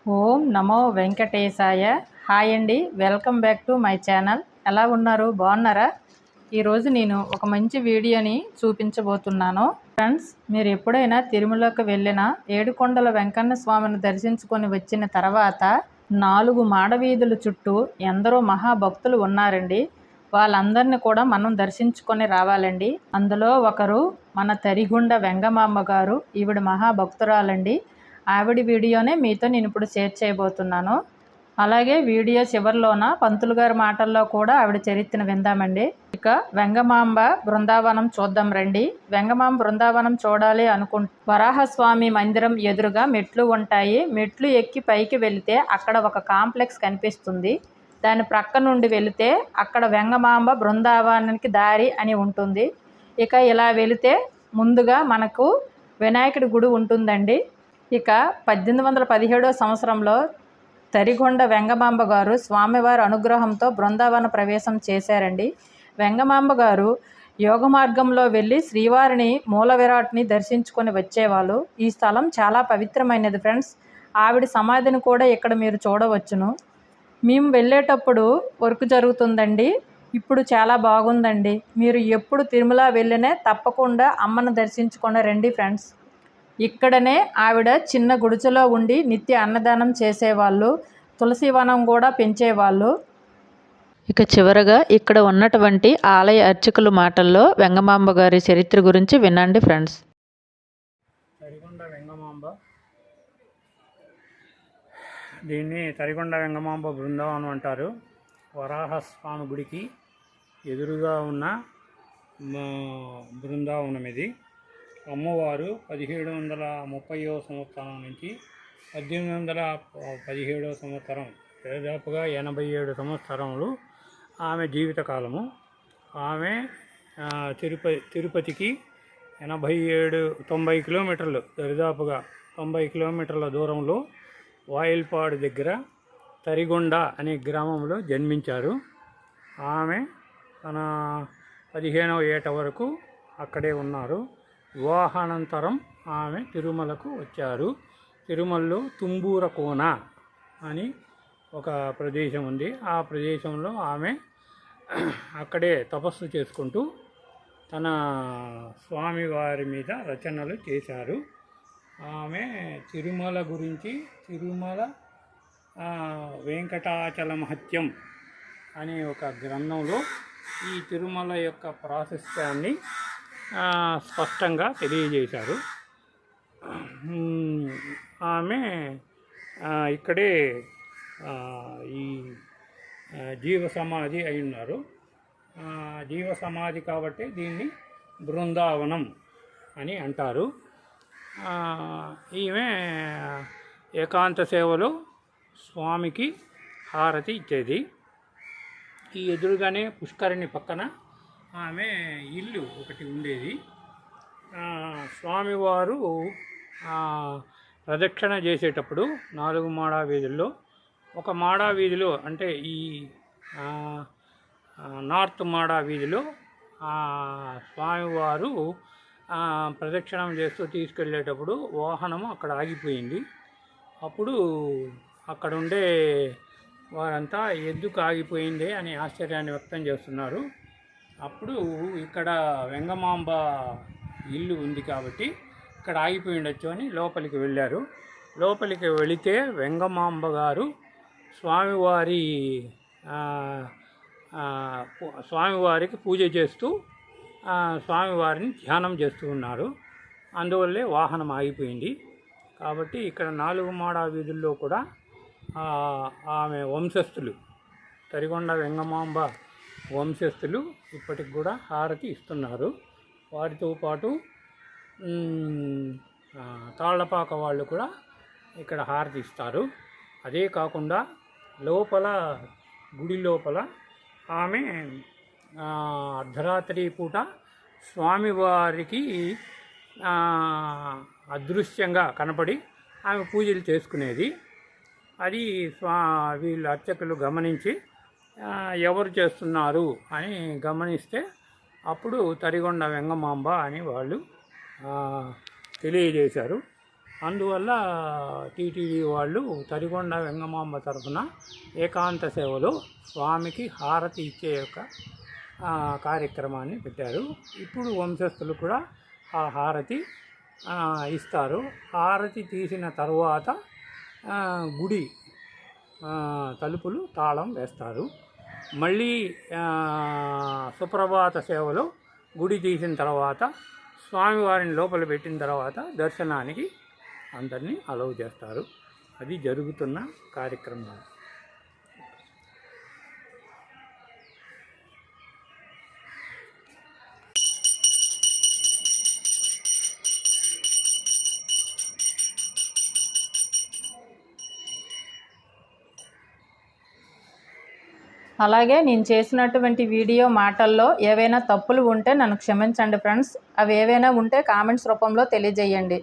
ఓం నమో వెంకటేశాయ. Hi అండి, welcome back to my channel. ఎలా ఉన్నారు? బాగున్నారా? ఈరోజు నేను ఒక మంచి వీడియోని చూపించబోతున్నాను. ఫ్రెండ్స్, మీరు ఎప్పుడైనా తిరుమలకు వెళ్ళిన ఏడుకొండల వెంకన్న స్వామిని దర్శించుకొని వచ్చిన తర్వాత 4 మాడవీధుల చుట్టూ ఎందరో మహాభక్తులు ఉన్నారండి. వాళ్ళందరినీ కూడా మనం దర్శించుకొని రావాలండి. అందులో ఒకరు మన తరిగొండ వెంగమాంబ గారు. ఈవిడ మహాభక్తురాలండి. ఆవిడ వీడియోనే మీతో నేను ఇప్పుడు షేర్ చేయబోతున్నాను. అలాగే వీడియో చివరిలోన పంతులు గారి మాటల్లో కూడా ఆవిడ చరిత్రను విందామండి. ఇక వెంగమాంబ బృందావనం చూద్దాం రండి. వెంగమాంబ బృందావనం చూడాలి వరాహస్వామి మందిరం ఎదురుగా మెట్లు ఉంటాయి. మెట్లు ఎక్కి పైకి వెళితే అక్కడ ఒక కాంప్లెక్స్ కనిపిస్తుంది. దాని ప్రక్క నుండి వెళితే అక్కడ వెంగమాంబ బృందావనానికి దారి అని ఉంటుంది. ఇక ఇలా వెళితే ముందుగా మనకు వినాయకుడి గుడి ఉంటుందండి. ఇక 1817 సంవత్సరంలో తరిగొండ వెంగమాంబ గారు స్వామివారి అనుగ్రహంతో బృందావన ప్రవేశం చేశారండి. వెంగమాంబ గారు యోగ మార్గంలో వెళ్ళి శ్రీవారిని మూల విరాట్ని దర్శించుకొని వచ్చేవాళ్ళు. ఈ స్థలం చాలా పవిత్రమైనది ఫ్రెండ్స్. ఆవిడ సమాధిని కూడా ఇక్కడ మీరు చూడవచ్చును. మేము వెళ్ళేటప్పుడు వర్క్ జరుగుతుందండి. ఇప్పుడు చాలా బాగుందండి. మీరు ఎప్పుడు తిరుమల వెళ్ళినా తప్పకుండా అమ్మను దర్శించుకొని రండి ఫ్రెండ్స్. ఇక్కడనే ఆవిడ చిన్న గుడిసెలో ఉండి నిత్య అన్నదానం చేసేవాళ్ళు. తులసి వనం కూడా పెంచేవాళ్ళు. ఇక చివరగా ఇక్కడ ఉన్నటువంటి ఆలయ అర్చకుల మాటల్లో వెంగమాంబ గారి చరిత్ర గురించి వినండి ఫ్రెండ్స్. తరిగొండ వెంగమాంబ, దీన్ని తరిగొండ వెంగమాంబ బృందావనం అంటారు. వరాహస్వామి గుడికి ఎదురుగా ఉన్న బృందావనం ఇది. అమ్మవారు 1730వ సంవత్సరం నుంచి 1817వ సంవత్సరం, దాదాపుగా 87 సంవత్సరములు ఆమె జీవితకాలము. ఆమె తిరుపతికి 90 కిలోమీటర్లు, దరిదాపుగా 90 కిలోమీటర్ల దూరంలో వాయిల్పాడు దగ్గర తరిగొండ అనే గ్రామంలో జన్మించారు. ఆమె తన 15వ ఏట వరకు అక్కడే ఉన్నారు. వివాహానంతరం ఆమె తిరుమలకు వచ్చారు. తిరుమలలో తుంబూర కోన అని ఒక ప్రదేశం ఉంది. ఆ ప్రదేశంలో ఆమె అక్కడే తపస్సు చేసుకుంటూ తన స్వామివారి మీద రచనలు చేశారు. ఆమె తిరుమల గురించి తిరుమల వెంకటాచల మహత్యం అనే ఒక గ్రంథంలో ఈ తిరుమల యొక్క ప్రాశస్త్యాన్ని స్పష్టంగా తెలియజేశారు. ఆమె ఇక్కడే ఈ జీవ సమాధి అయి ఉన్నారు. జీవ సమాధి కాబట్టి దీన్ని బృందావనం అని అంటారు. ఈమె ఏకాంత సేవలో స్వామికి హారతి ఇచ్చేది. ఈ ఎదురుగానే పుష్కరిణి పక్కన ఆమె ఇల్లు ఒకటి ఉండేది. స్వామివారు ప్రదక్షిణ చేసేటప్పుడు 4 మాడా వీధుల్లో ఒక మాడా వీధిలో, అంటే ఈ నార్త్ మాడా వీధిలో స్వామివారు ప్రదక్షిణం చేస్తూ తీసుకెళ్ళేటప్పుడు వాహనము అక్కడ ఆగిపోయింది. అప్పుడు అక్కడ ఉండే వారంతా ఎందుకు ఆగిపోయింది అని ఆశ్చర్యాన్ని వ్యక్తం చేస్తున్నారు. అప్పుడు ఇక్కడ వెంగమాంబ ఇల్లు ఉంది కాబట్టి ఇక్కడ ఆగిపోయి ఉండొచ్చు అని లోపలికి వెళ్ళారు. లోపలికి వెళితే వెంగమాంబ గారు స్వామివారికి పూజ చేస్తూ స్వామివారిని ధ్యానం చేస్తూ ఉన్నారు. అందువల్లే వాహనం ఆగిపోయింది. కాబట్టి ఇక్కడ 4 మాడా వీధుల్లో కూడా ఆమె వంశస్థులు, తరిగొండ వెంగమాంబ వంశస్థులు ఇప్పటికి కూడా హారతి ఇస్తున్నారు. వారితో పాటు తాళ్లపాక వాళ్ళు కూడా ఇక్కడ హారతి ఇస్తారు. అదే కాకుండా లోపల, గుడి లోపల ఆమె అర్ధరాత్రి పూట స్వామివారికి అదృశ్యంగా కనపడి ఆమె పూజలు చేసుకునేది. అది వీళ్ళు అర్చకులు గమనించి ఎవరు చేస్తున్నారు అని గమనిస్తే అప్పుడు తరిగొండ వెంగమాంబ అని వాళ్ళు తెలియజేశారు. అందువల్ల టీటీడీ వాళ్ళు తరిగొండ వెంగమాంబ తరఫున ఏకాంత సేవలో స్వామికి హారతి ఇచ్చే యొక్క కార్యక్రమాన్ని పెట్టారు. ఇప్పుడు వంశస్థులు కూడా ఆ హారతి ఇస్తారు. హారతి తీసిన తర్వాత గుడి తలుపులు తాళం వేస్తారు. మళ్ళీ సుప్రభాత సేవలో గుడి తీసిన తర్వాత స్వామివారిని లోపల పెట్టిన తర్వాత దర్శనానికి అందరినీ అలౌ చేస్తారు. అది జరుగుతున్న కార్యక్రమం. అలాగే నేను చేసినటువంటి వీడియో మాటల్లో ఏవైనా తప్పులు ఉంటే నన్ను క్షమించండి ఫ్రెండ్స్. అవి ఏవైనా ఉంటే కామెంట్స్ రూపంలో తెలియజేయండి.